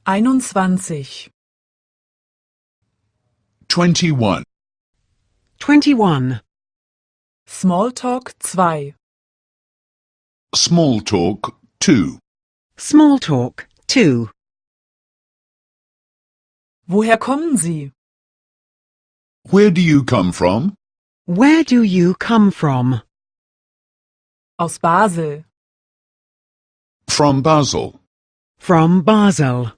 21. 21. 21. Smalltalk 2. Small talk 2. Small talk 2. Woher kommen Sie? Where do you come from? Where do you come from? Aus Basel. From Basel. From Basel.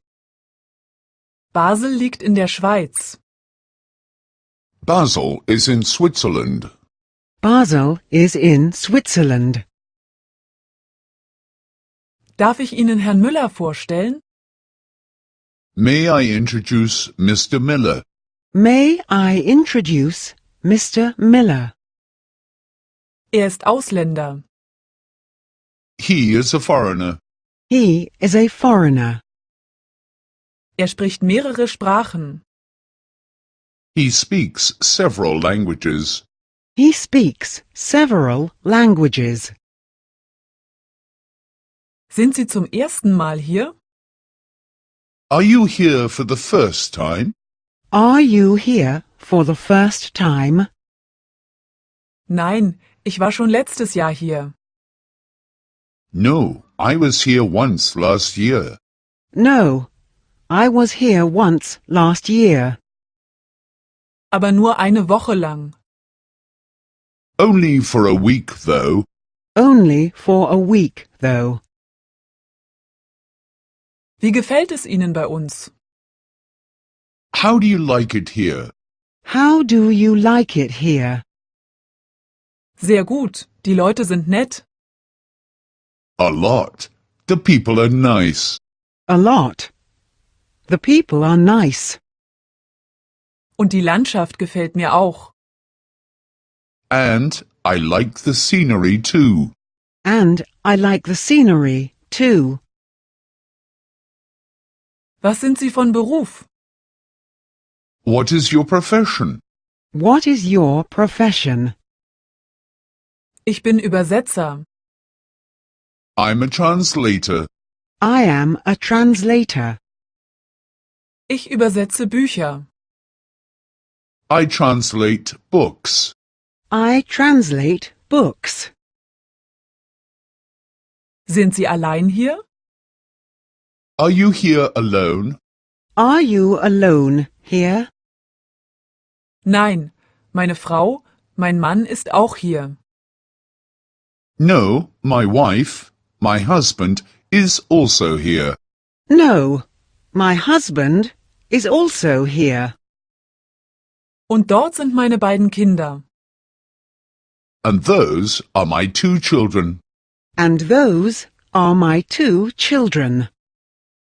Basel liegt in der Schweiz. Basel is in Switzerland. Basel is in Switzerland. Darf ich Ihnen Herrn Müller vorstellen? May I introduce Mr. Miller? May I introduce Mr. Miller? Er ist Ausländer. He is a foreigner. He is a foreigner. Er spricht mehrere Sprachen. He speaks several languages. He speaks several languages. Sind Sie zum ersten Mal hier? Are you here for the first time? Are you here for the first time? Nein, ich war schon letztes Jahr hier. No, I was here once last year. No, I was here once last year. Aber nur eine Woche lang. Only for a week, though. Only for a week, though. Wie gefällt es Ihnen bei uns? How do you like it here? How do you like it here? Sehr gut, die Leute sind nett. A lot. The people are nice. A lot. The people are nice. Und die Landschaft gefällt mir auch. And I like the scenery too. And I like the scenery, too. Was sind Sie von Beruf? What is your profession? What is your profession? Ich bin Übersetzer. I'm a translator. I am a translator. Ich übersetze Bücher. I translate books. I translate books. Sind Sie allein hier? Are you here alone? Are you alone here? Nein, meine Frau, mein Mann ist auch hier. No, my wife, my husband, is also here. No, my husband is also here. Und dort sind meine beiden Kinder. And those are my 2 children. And those are my 2 children.